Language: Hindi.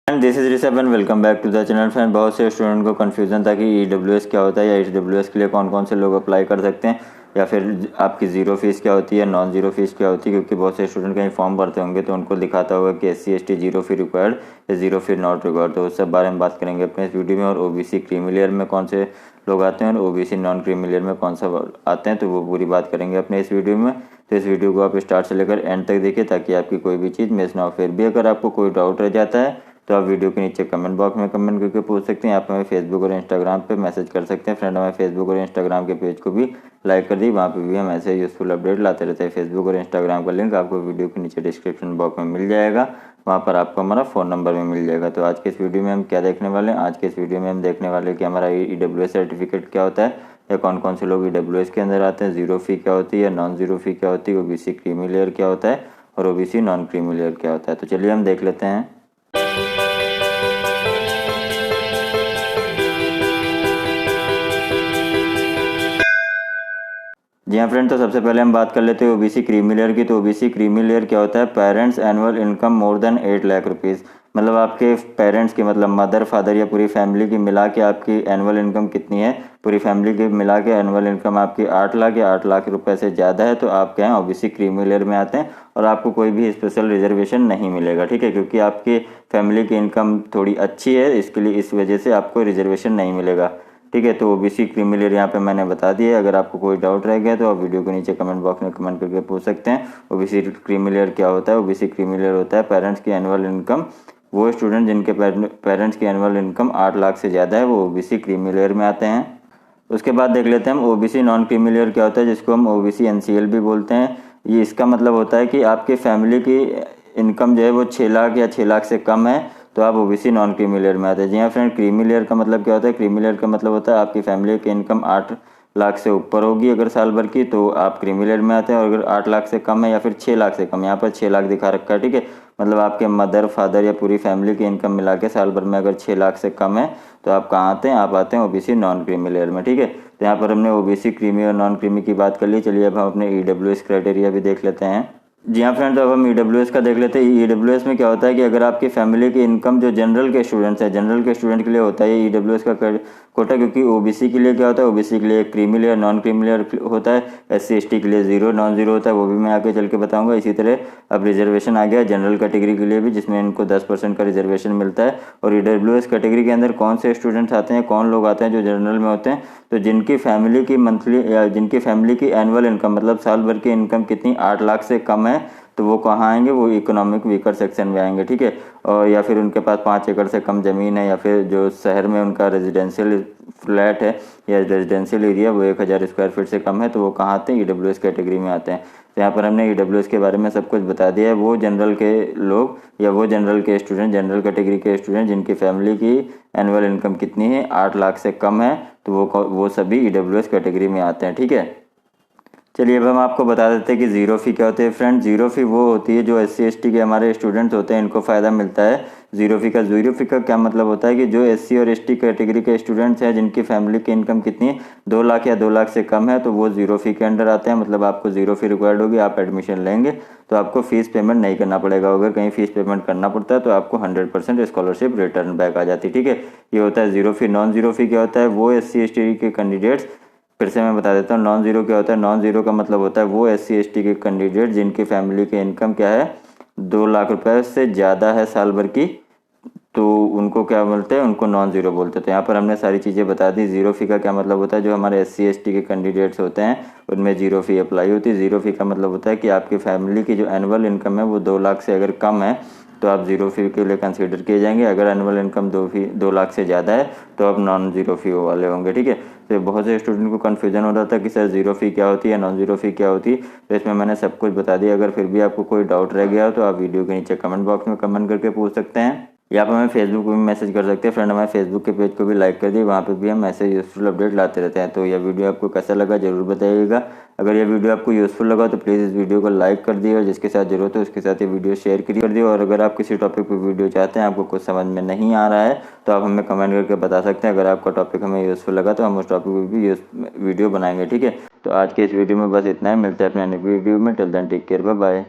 And this is Rishabh and welcome back to the channel. Friend, बहुत से स्टूडेंट को कन्फ्यूजन था कि ईडब्ल्यूएस क्या होता है या ईडब्ल्यूएस के लिए कौन कौन से लोग अप्लाई कर सकते हैं, या फिर आपकी ज़ीरो फीस क्या होती है, नॉन ज़ीरो फीस क्या होती है। क्योंकि बहुत से स्टूडेंट कहीं फॉर्म भरते होंगे तो उनको दिखाता होगा कि SC ST जीरो फी रिक्वायर्ड या जीरो फी नॉट रिक्वायर्ड। तो उस सब बारे में बात करेंगे अपने इस वीडियो में। और OBC क्रीमी लेयर में कौन से लोग आते हैं और OBC नॉन क्रीमी लेयर में कौन सा आते हैं, तो वो पूरी बात करेंगे अपने इस वीडियो में। तो इस वीडियो को आप स्टार्ट से लेकर एंड तक देखिए ताकि आपकी कोई भी चीज़ मिस ना हो। फिर भी अगर आपको कोई डाउट रह जाता है तो आप वीडियो के नीचे कमेंट बॉक्स में कमेंट करके पूछ सकते हैं। आप हमें फेसबुक और इंस्टाग्राम पे मैसेज कर सकते हैं। फ्रेंड, हमें फेसबुक और इंस्टाग्राम के पेज को भी लाइक कर दी, वहाँ पे भी हम ऐसे यूजफुल अपडेट लाते रहते हैं। फेसबुक और इंस्टाग्राम का लिंक आपको वीडियो के नीचे डिस्क्रिप्शन बॉक्स में मिल जाएगा, वहाँ पर आपको हमारा फ़ोन नंबर भी मिल जाएगा। तो आज के इस वीडियो में हम क्या देखने वाले हैं? आज के इस वीडियो में हम देखने वाले हैं कि हमारा EWS सर्टिफिकेट क्या होता है, या कौन कौन से लोग EWS के अंदर आते हैं, ज़ीरो फी क्या होती है, नॉन ज़ीरो फी क्या होती है, OBC क्रीमी लेयर क्या होता है और OBC नॉन क्रीमी लेयर क्या होता है। तो चलिए हम देख लेते हैं। जी हाँ फ्रेंड, तो सबसे पहले हम बात कर लेते हैं OBC क्रीमी लेयर की। तो OBC क्रीमी लेयर क्या होता है? Parents annual income more than 8 lakh rupees. मतलब आपके पेरेंट्स की, मतलब मदर फादर या पूरी फैमिली की मिला के आपकी एनुअल इनकम कितनी है? पूरी फैमिली की मिला के एनुअल इनकम आपकी 8 लाख या 8 लाख रुपए से ज़्यादा है तो आप क्या हैं, OBC क्रीमी लेयर में आते हैं और आपको कोई भी स्पेशल रिजर्वेशन नहीं मिलेगा। ठीक है, क्योंकि आपकी फैमिली की इनकम थोड़ी अच्छी है, इसके लिए इस वजह से आपको रिजर्वेशन नहीं मिलेगा। ठीक है, तो OBC क्रीमी लेयर यहाँ पे मैंने बता दिया है। अगर आपको कोई डाउट रह गया तो आप वीडियो के नीचे कमेंट बॉक्स में कमेंट करके पूछ सकते हैं। OBC क्रीमी लेयर क्या होता है? OBC क्रीमी लेयर होता है पेरेंट्स की एनुअल इनकम, वो स्टूडेंट जिनके पेरेंट्स की एनुअल इनकम 8 लाख से ज़्यादा है वो OBC क्रीमी लेयर में आते हैं। उसके बाद देख लेते हैं हम OBC नॉन क्रीमी लेयर क्या होता है, जिसको हम OBC NCL भी बोलते हैं। ये इसका मतलब होता है कि आपकी फैमिली की इनकम जो है वो 6 लाख या 6 लाख से कम है तो आप OBC नॉन क्रीमी लेयर में आते हैं। जी हाँ फ्रेंड, क्रीमी लेयर का मतलब क्या होता है? क्रीमी लेयर का मतलब होता है आपकी फैमिली की इनकम 8 लाख से ऊपर होगी अगर साल भर की, तो आप क्रीमी लेयर में आते हैं। और अगर 8 लाख से कम है या फिर 6 लाख से कम, यहाँ पर 6 लाख दिखा रखा है। ठीक है, मतलब आपके मदर फादर या पूरी फैमिली की इनकम मिला के साल भर में अगर 6 लाख से कम है तो आप कहाँ आते हैं? आप आते हैं OBC नॉन क्रीमी लेयर में। ठीक है, तो यहाँ पर हमने OBC क्रीमी और नॉन क्रीमी की बात कर ली। चलिए अब हम अपने EWS क्राइटेरिया भी देख लेते हैं। जी हाँ फ्रेंड्स, अब हम EWS का देख लेते हैं। EWS में क्या होता है कि अगर आपकी फैमिली की इनकम जो जनरल के स्टूडेंट्स हैं, जनरल के स्टूडेंट के लिए होता है ये EWS का कोटा। क्योंकि OBC के लिए क्या होता है? OBC के लिए creamy layer non creamy layer होता है, SC ST के लिए ज़ीरो नॉन ज़ीरो होता है, वो भी मैं आगे चल के बताऊंगा। इसी तरह अब रिजर्वेशन आ गया जनरल कैटेगरी के लिए भी, जिसमें इनको 10% का रिजर्वेशन मिलता है। और EWS कैटेगरी के अंदर कौन से स्टूडेंट्स आते हैं, कौन लोग आते हैं जो जनरल में होते हैं? तो जिनकी फैमिली की मंथली या जिनकी फैमिली की एनुअल इनकम, मतलब साल भर की इनकम कितनी 8 लाख से कम है, तो वो कहाँ आएंगे? वो इकोनॉमिक वीकर सेक्शन में आएंगे। ठीक है, और या फिर उनके पास 5 एकड़ से कम ज़मीन है, या फिर जो शहर में उनका रेजिडेंशियल फ्लैट है या रेजिडेंशियल एरिया वो 1000 स्क्वायर फीट से कम है, तो वो कहाँ आते हैं? EWS कैटेगरी में आते हैं। तो यहाँ पर हमने EWS के बारे में सब कुछ बता दिया है। वो जनरल के लोग या वो जनरल के स्टूडेंट, जनरल कैटेगरी के स्टूडेंट जिनकी फैमिली की एनुअल इनकम कितनी है? 8 लाख से कम है, तो वो सभी EWS कैटेगरी में आते हैं। ठीक है, चलिए अब हम आपको बता देते हैं कि ज़ीरो फी क्या होती है। फ्रेंड, ज़ीरो फी वो होती है जो SC ST के हमारे स्टूडेंट्स होते हैं, इनको फ़ायदा मिलता है ज़ीरो फी का क्या मतलब होता है कि जो SC और ST कैटेगरी के स्टूडेंट्स हैं जिनकी फैमिली की इनकम कितनी है 2 लाख या 2 लाख से कम है, तो वो ज़ीरो फी के अंडर आते हैं। मतलब आपको ज़ीरो फी रिक्वायर्ड होगी, आप एडमिशन लेंगे तो आपको फ़ीस पेमेंट नहीं करना पड़ेगा। अगर कहीं फ़ीस पेमेंट करना पड़ता है तो आपको 100% स्कॉलरशिप रिटर्न बैक आ जाती है। ठीक है, ये होता है ज़ीरो फी। नॉन ज़ीरो फी क्या होता है? वो SC ST के कैंडिडेट्स, फिर से मैं बता देता हूँ नॉन ज़ीरो क्या होता है। नॉन ज़ीरो का मतलब होता है वो SC ST के कैंडिडेट जिनकी फैमिली की इनकम क्या है 2 लाख रुपए से ज़्यादा है साल भर की, तो उनको क्या बोलते हैं? उनको नॉन ज़ीरो बोलते हैं। तो यहाँ पर हमने सारी चीज़ें बता दी। ज़ीरो फी का क्या मतलब होता है? जो हमारे SC ST के कैंडिडेट्स होते हैं उनमें ज़ीरो फी अप्लाई होती है। ज़ीरो फी का मतलब होता है कि आपकी फैमिली की जो एनुअल इनकम है वो 2 लाख से अगर कम है तो आप ज़ीरो फी के लिए कंसीडर किए जाएंगे। अगर एनुअल इनकम 2 लाख से ज़्यादा है तो आप नॉन ज़ीरो फी वाले होंगे। ठीक है, तो बहुत से स्टूडेंट को कन्फ्यूजन हो रहा था कि सर ज़ीरो फी क्या होती है, नॉन ज़ीरो फी क्या होती है, तो इसमें मैंने सब कुछ बता दिया। अगर फिर भी आपको कोई डाउट रह गया हो तो आप वीडियो के नीचे कमेंट बॉक्स में कमेंट करके पूछ सकते हैं, या आप हमें फेसबुक पे भी मैसेज कर सकते हैं। फ्रेंड, हमारे फेसबुक के पेज को भी लाइक कर दिए, वहाँ पे भी हम ऐसे यूजफुल अपडेट लाते रहते हैं। तो यह वीडियो आपको कैसा लगा ज़रूर बताइएगा। अगर यह वीडियो आपको यूजफुल लगा तो प्लीज़ इस वीडियो को लाइक कर दिए और जिसके साथ जरूरत है उसके साथ ये वीडियो शेयर कर दिए। और अगर आप किसी टॉपिक पर वीडियो चाहते हैं, आपको कुछ समझ में नहीं आ रहा है, तो आप हमें कमेंट करके बता सकते हैं। अगर आपका टॉपिक हमें यूजफुल लगा तो हम उस टॉपिक पर भी वीडियो बनाएंगे। ठीक है, तो आज के इस वीडियो में बस इतना ही। मिलते हैं अपने वीडियो में। Till then take care, bye bye.